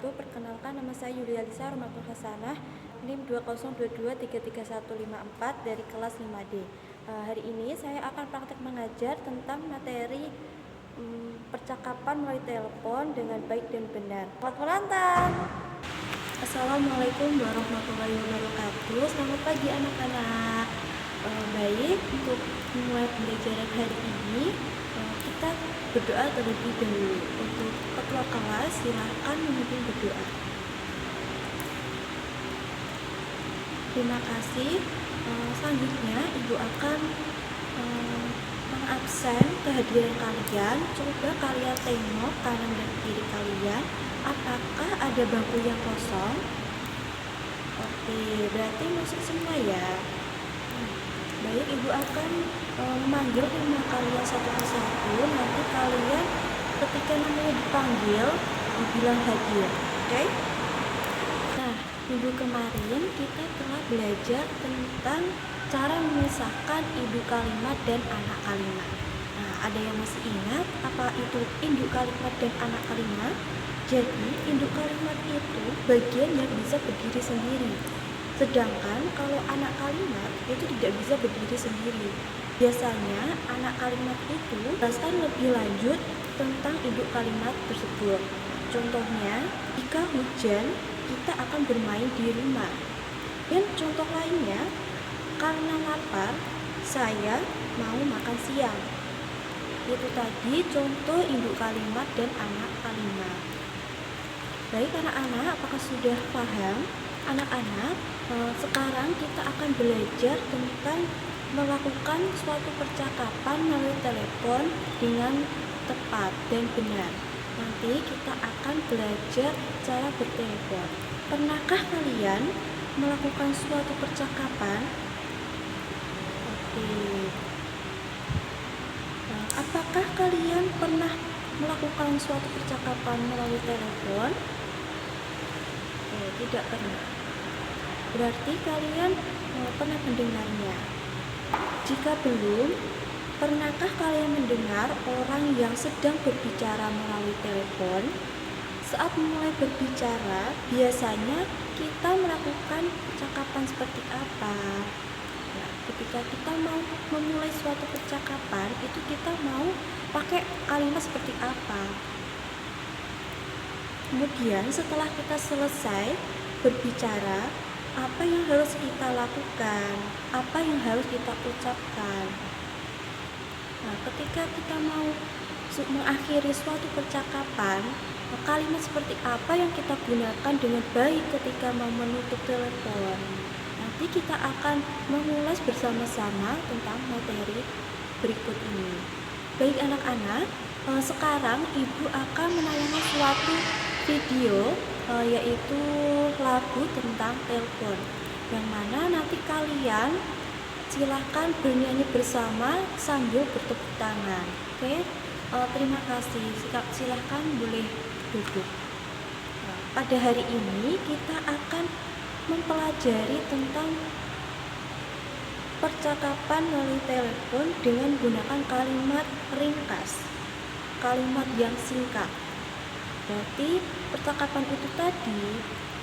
wabarakatuh. Perkenalkan, nama saya Yulia Lisa Romatul Hasanah, NIM 2022333154 dari kelas 5D. Hari ini saya akan praktek mengajar tentang materi percakapan melalui telepon dengan baik dan benar. Selamat menonton. Assalamualaikum warahmatullahi wabarakatuh. Selamat pagi anak-anak. Baik, untuk mulai pembelajaran hari ini kita berdoa terlebih dahulu. Untuk ketua kelas silakan memimpin berdoa. Terima kasih. Selanjutnya ibu akan mengabsen kehadiran kalian. Coba kalian tengok kanan dan kiri kalian, apakah ada bangku yang kosong? Oke, berarti masuk semua ya. Baik, ibu akan memanggil nama kalian satu persatu. Nanti kalian ketika namanya dipanggil dibilang hadir. Oke? Nah, minggu kemarin kita telah belajar tentang cara memisahkan induk kalimat dan anak kalimat. Nah, ada yang masih ingat apa itu induk kalimat dan anak kalimat? Jadi, induk kalimat itu bagian yang bisa berdiri sendiri. Sedangkan kalau anak kalimat itu tidak bisa berdiri sendiri. Biasanya anak kalimat itu jelaskan lebih lanjut tentang induk kalimat tersebut. Contohnya, jika hujan, kita akan bermain di rumah. Dan contoh lainnya, karena lapar, saya mau makan siang. Itu tadi contoh induk kalimat dan anak kalimat. Baik anak-anak, apakah sudah paham? Anak-anak, sekarang kita akan belajar tentang melakukan suatu percakapan melalui telepon dengan tepat dan benar. Nanti kita akan belajar cara bertelepon. Pernahkah kalian melakukan suatu percakapan? Oke. Apakah kalian pernah melakukan suatu percakapan melalui telepon? Tidak pernah. Berarti kalian pernah mendengarnya. Jika belum, pernahkah kalian mendengar orang yang sedang berbicara melalui telepon? Saat mulai berbicara, biasanya kita melakukan percakapan seperti apa? Nah, ketika kita mau memulai suatu percakapan, itu kita mau pakai kalimat seperti apa? Kemudian setelah kita selesai berbicara, apa yang harus kita lakukan? Apa yang harus kita ucapkan? Nah, ketika kita mau mengakhiri suatu percakapan, kalimat seperti apa yang kita gunakan dengan baik ketika mau menutup telepon? Nanti kita akan mengulas bersama-sama tentang materi berikut ini. Baik anak-anak, sekarang ibu akan menayangkan suatu video yaitu lagu tentang telepon, yang mana nanti kalian silahkan bernyanyi bersama sambil bertepuk tangan. Oke, terima kasih. Silahkan boleh duduk. Pada hari ini kita akan mempelajari tentang percakapan melalui telepon dengan menggunakan kalimat ringkas, kalimat yang singkat. Berarti percakapan itu tadi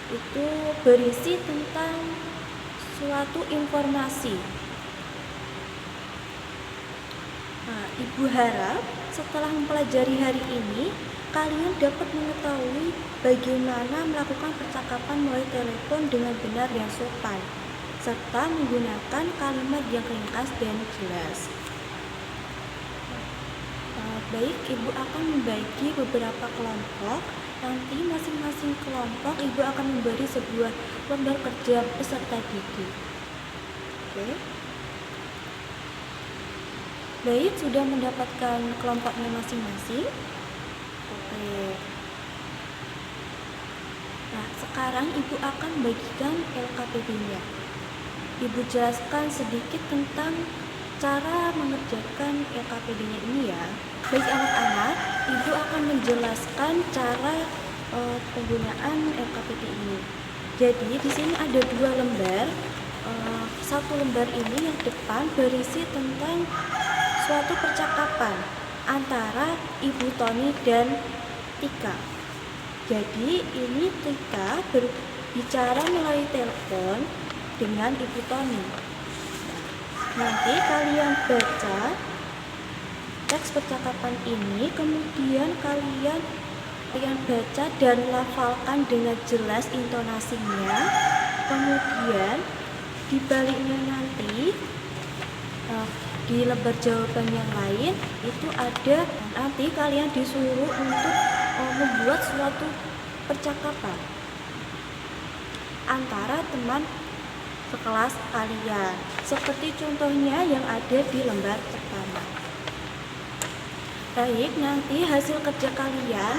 itu berisi tentang suatu informasi. Nah, ibu harap setelah mempelajari hari ini kalian dapat mengetahui bagaimana melakukan percakapan melalui telepon dengan benar dan sopan, serta menggunakan kalimat yang ringkas dan jelas. Baik, ibu akan membagi beberapa kelompok. Nanti masing-masing kelompok ibu akan memberi sebuah lembar kerja peserta didik. Oke. Baik, sudah mendapatkan kelompoknya masing-masing. Oke. Nah, sekarang ibu akan bagikan LKPD-nya. Ibu jelaskan sedikit tentang cara mengerjakan LKPD-nya ini ya. Baik anak-anak, ibu akan menjelaskan cara penggunaan LKPD ini. Jadi di sini ada dua lembar. Satu lembar ini yang depan berisi tentang suatu percakapan antara Ibu Toni dan Tika. Jadi ini Tika berbicara melalui telepon dengan Ibu Toni. Nanti kalian baca teks percakapan ini, kemudian kalian baca dan lafalkan dengan jelas intonasinya. Kemudian di baliknya nanti di lembar jawaban yang lain itu ada, nanti kalian disuruh untuk membuat suatu percakapan antara teman sekelas kalian, seperti contohnya yang ada di lembar pertama. Baik, nanti hasil kerja kalian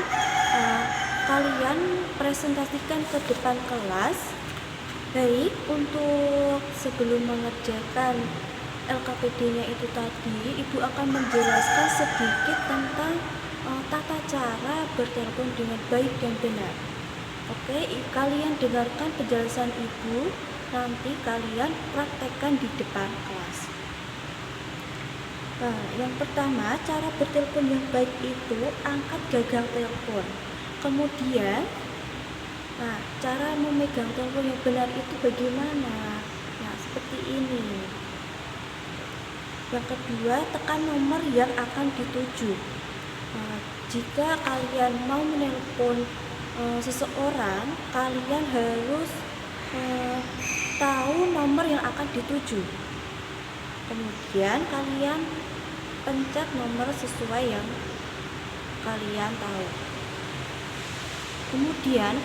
kalian presentasikan ke depan kelas. Baik, untuk sebelum mengerjakan LKPD-nya itu tadi, Ibu akan menjelaskan sedikit tentang tata cara bertelepon dengan baik dan benar. Oke, kalian dengarkan penjelasan Ibu, nanti kalian praktekkan di depan kelas. Nah, yang pertama, cara bertelepon yang baik itu angkat gagang telepon. Kemudian, cara memegang telepon yang benar itu bagaimana? Nah, seperti ini. Yang kedua, tekan nomor yang akan dituju. Jika kalian mau menelpon seseorang, kalian harus tahu nomor yang akan dituju. Kemudian kalian pencet nomor sesuai yang kalian tahu. Kemudian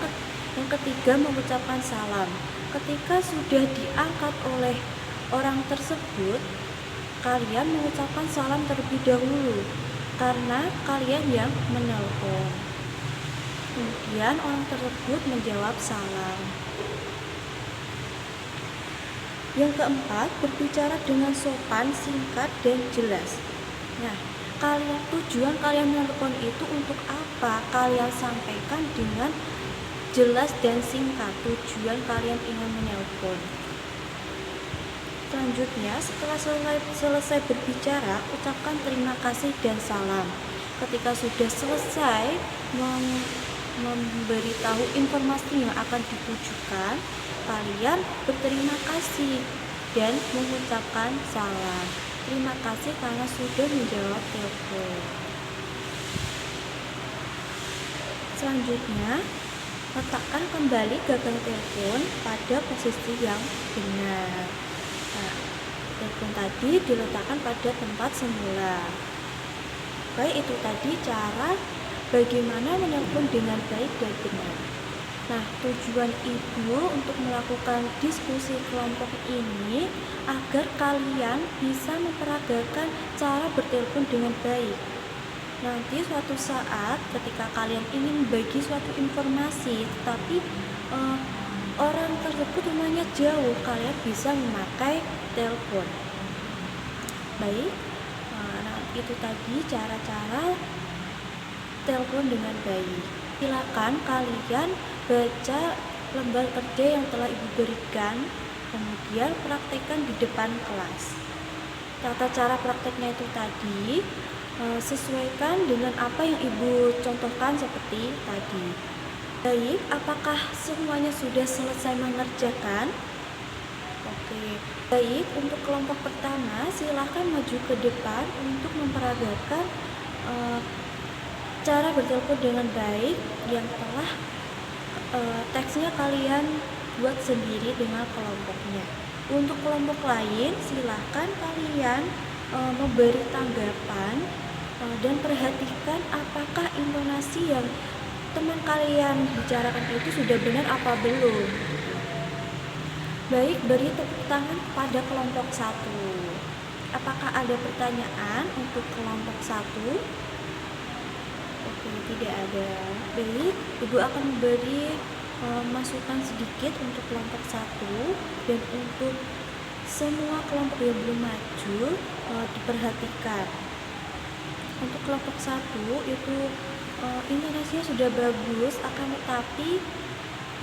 yang ketiga, mengucapkan salam. Ketika sudah diangkat oleh orang tersebut, kalian mengucapkan salam terlebih dahulu karena kalian yang menelpon. Kemudian orang tersebut menjawab salam. Yang keempat, berbicara dengan sopan, singkat, dan jelas. Nah, tujuan kalian menelpon itu untuk apa? Kalian sampaikan dengan jelas dan singkat tujuan kalian ingin menelpon. Selanjutnya, setelah selesai berbicara, ucapkan terima kasih dan salam. Ketika sudah selesai memberitahu informasi yang akan ditujukan, kalian berterima kasih dan mengucapkan salam. Terima kasih karena sudah menjawab telepon. Selanjutnya, letakkan kembali gagang telepon pada posisi yang benar. Telepon tadi diletakkan pada tempat semula. Baik, itu tadi cara bagaimana menelpon dengan baik dan benar. Nah, tujuan Ibu untuk melakukan diskusi kelompok ini agar kalian bisa memperagakan cara bertelepon dengan baik. Nanti suatu saat ketika kalian ingin bagi suatu informasi, tetapi orang tersebut rumahnya jauh, kalian bisa memakai telepon. Baik, nah itu tadi cara-cara telepon dengan baik. Silakan kalian baca lembar kerja yang telah Ibu berikan, kemudian praktekkan di depan kelas. Tata cara prakteknya itu tadi sesuaikan dengan apa yang Ibu contohkan seperti tadi. Baik, apakah semuanya sudah selesai mengerjakan? Oke, baik, untuk kelompok pertama silahkan maju ke depan untuk memperagakan cara bertelepon dengan baik yang telah teksnya kalian buat sendiri dengan kelompoknya. Untuk kelompok lain silahkan kalian memberi tanggapan dan perhatikan apakah intonasi yang teman kalian bicarakan itu sudah benar apa belum. Baik, beri tepuk tangan pada kelompok 1. Apakah ada pertanyaan untuk kelompok 1? Oke, tidak ada. Baik, Ibu akan memberi masukan sedikit untuk kelompok 1 dan untuk semua kelompok yang belum maju diperhatikan. Untuk kelompok 1 itu intonasinya sudah bagus, akan tetapi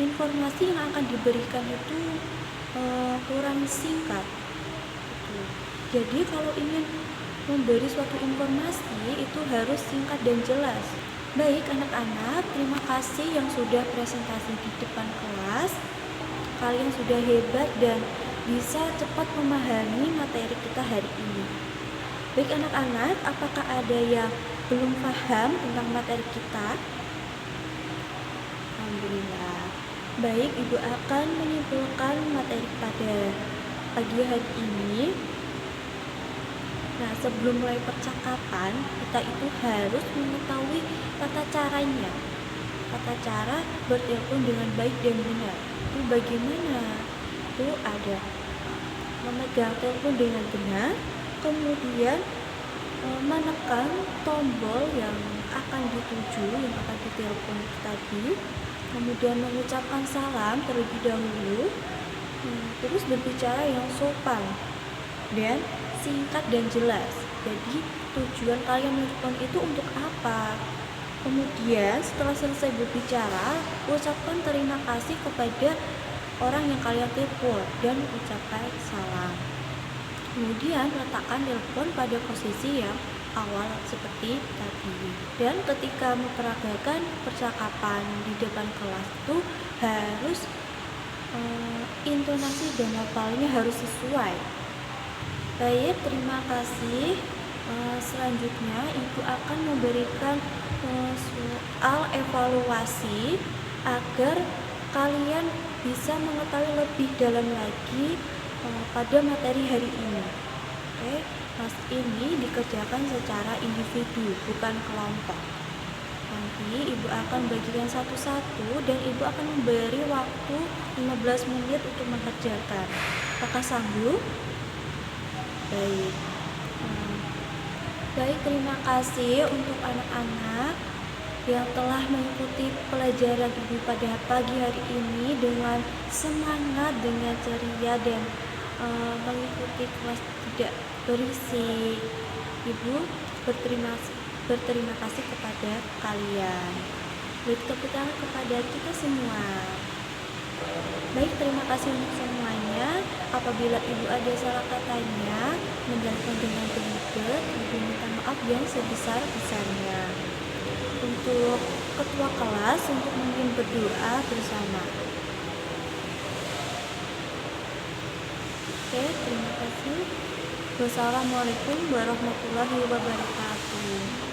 informasi yang akan diberikan itu kurang singkat. Jadi kalau ingin memberi suatu informasi itu harus singkat dan jelas. Baik anak-anak, terima kasih yang sudah presentasi di depan kelas. Kalian sudah hebat dan bisa cepat memahami materi kita hari ini. Baik anak-anak, apakah ada yang belum paham tentang materi kita? Alhamdulillah. Baik, Ibu akan menyimpulkan materi pada pagi hari ini. Nah, sebelum mulai percakapan, kita itu harus mengetahui tata caranya. Tata cara bertelepon dengan baik dan benar. Itu bagaimana? Itu ada memegang telepon dengan benar, kemudian menekan tombol yang akan dituju, yang akan ditelepon tadi, kemudian mengucapkan salam terlebih dahulu, terus berbicara yang sopan dan singkat dan jelas. Jadi tujuan kalian menelpon itu untuk apa? Kemudian setelah selesai berbicara, ucapkan terima kasih kepada orang yang kalian telepon dan ucapkan salam. Kemudian letakkan telepon pada posisi yang awal seperti tadi. Dan ketika memperagakan percakapan di depan kelas itu harus intonasi dan lafalnya harus sesuai. Baik, terima kasih. Selanjutnya Ibu akan memberikan soal evaluasi agar kalian bisa mengetahui lebih dalam lagi pada materi hari ini. Oke, kelas ini dikerjakan secara individu, bukan kelompok. Nanti Ibu akan bagikan satu-satu dan Ibu akan memberi waktu 15 menit untuk mengerjakan. Apakah sanggup? Baik. Baik, terima kasih untuk anak-anak yang telah mengikuti pelajaran Ibu pada pagi hari ini dengan semangat, dengan ceria dan mengikuti kelas tidak berisik. Ibu berterima kasih kepada kalian. Beri tepuk tangan kepada kita semua. Baik, terima kasih untuk semuanya. Apabila Ibu ada salah katanya, menjelaskan dengan belibet, Ibu minta maaf yang sebesar-besarnya. Untuk ketua kelas untuk memimpin berdoa bersama. Oke, terima kasih. Wassalamualaikum warahmatullahi wabarakatuh.